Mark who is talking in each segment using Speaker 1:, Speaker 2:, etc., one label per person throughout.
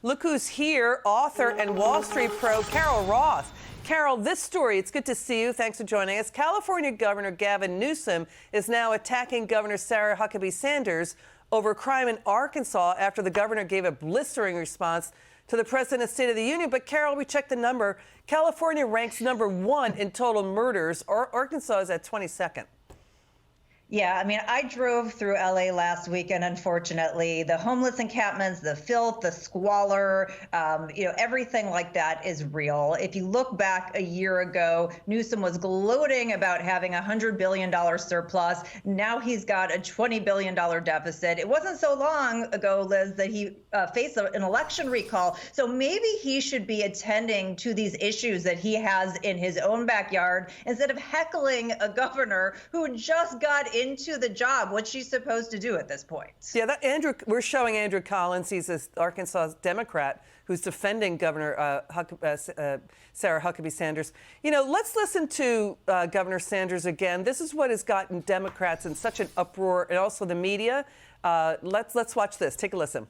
Speaker 1: Look who's here, author and Wall Street pro Carol Roth. Carol, this story, it's good to see you. Thanks for joining us. California Governor Gavin Newsom is now attacking Governor Sarah Huckabee Sanders over crime in Arkansas after the governor gave a blistering response to the president's State of the Union. But Carol, we checked the number. California ranks #1 in total murders. Arkansas is at 22nd.
Speaker 2: Yeah, I mean, I drove through LA last week, and unfortunately, the homeless encampments, the filth, the squalor, everything like that is real. If you look back a year ago, Newsom was gloating about having a $100 billion surplus. Now he's got a $20 billion deficit. It wasn't so long ago, Liz, that he faced an election recall. So maybe he should be attending to these issues that he has in his own backyard instead of heckling a governor who just got into the job. What's she supposed to do at this point?
Speaker 1: Yeah, we're showing Andrew Collins. He's an Arkansas Democrat who's defending Governor Sarah Huckabee Sanders. You know, let's listen to Governor Sanders again. This is what has gotten Democrats in such an uproar, and also the media. Let's watch this. Take a listen.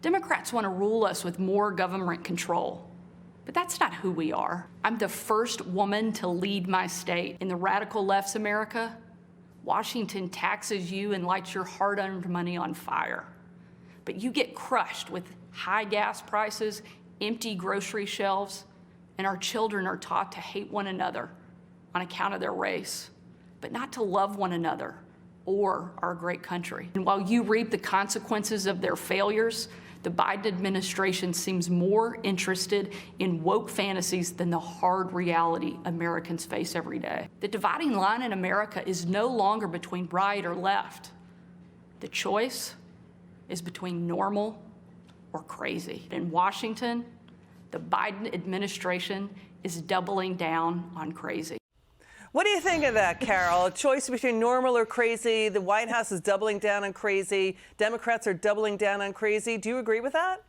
Speaker 3: Democrats want to rule us with more government control. But that's not who we are. I'm the first woman to lead my state. In the radical left's America, Washington taxes you and lights your hard-earned money on fire. But you get crushed with high gas prices, empty grocery shelves, and our children are taught to hate one another on account of their race, but not to love one another or our great country. And while you reap the consequences of their failures, the Biden administration seems more interested in woke fantasies than the hard reality Americans face every day. The dividing line in America is no longer between right or left. The choice is between normal or crazy. In Washington, the Biden administration is doubling down on crazy.
Speaker 1: What do you think of that, Carol? A choice between normal or crazy. The White House is doubling down on crazy. Democrats are doubling down on crazy. Do you agree with that?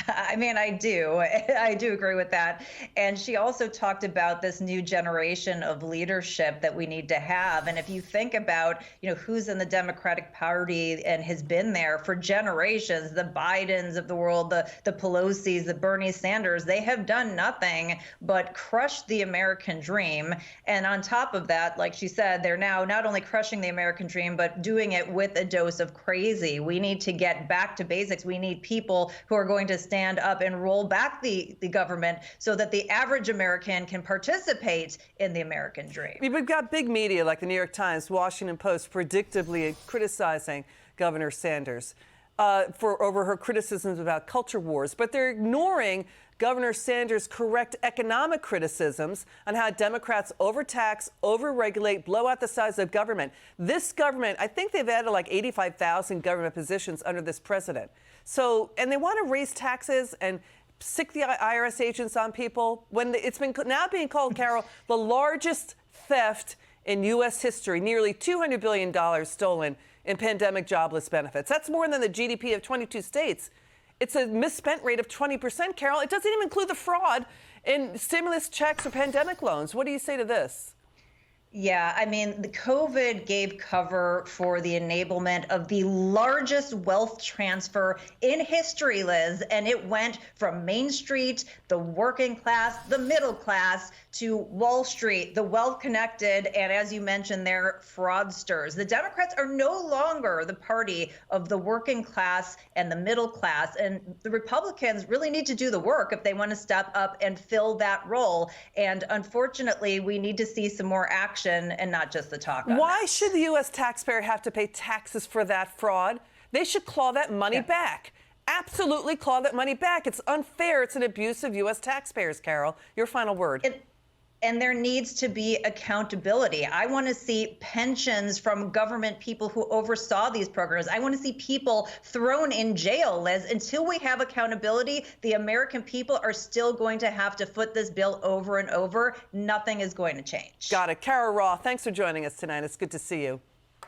Speaker 2: I mean, I do. I do agree with that. And she also talked about this new generation of leadership that we need to have. And if you think about, who's in the Democratic Party and has been there for generations, the Bidens of the world, the Pelosi's, the Bernie Sanders, they have done nothing but crush the American dream. And on top of that, like she said, they're now not only crushing the American dream, but doing it with a dose of crazy. We need to get back to basics. We need people who are going to stand up and roll back the government so that the average American can participate in the American dream.
Speaker 1: We've got big media like the New York Times, Washington Post, predictably criticizing Governor Sanders over her criticisms about culture wars, but they're ignoring Governor Sanders' correct economic criticisms on how Democrats overtax, overregulate, blow out the size of government. This government, I think they've added like 85,000 government positions under this president. So, and they want to raise taxes and sick the IRS agents on people when it's been now being called, Carol, the largest theft in U.S. history, nearly $200 billion stolen in pandemic jobless benefits. That's more than the GDP of 22 states. It's a misspent rate of 20%, Carol. It doesn't even include the fraud in stimulus checks or pandemic loans. What do you say to this?
Speaker 2: Yeah, I mean, the COVID gave cover for the enablement of the largest wealth transfer in history, Liz, and it went from Main Street, the working class, the middle class, to Wall Street, the well-connected, and as you mentioned, they're fraudsters. The Democrats are no longer the party of the working class and the middle class, and the Republicans really need to do the work if they want to step up and fill that role. And unfortunately, we need to see some more action and not just the talk.
Speaker 1: Why should the U.S. taxpayer have to pay taxes for that fraud? They should claw that money back. Absolutely claw that money back. It's unfair. It's an abuse of U.S. taxpayers, Carol. Your final word.
Speaker 2: And there needs to be accountability. I want to see pensions from government people who oversaw these programs. I want to see people thrown in jail, Liz. Until we have accountability, the American people are still going to have to foot this bill over and over. Nothing is going to change.
Speaker 1: Got it. Carol Roth, thanks for joining us tonight. It's good to see you.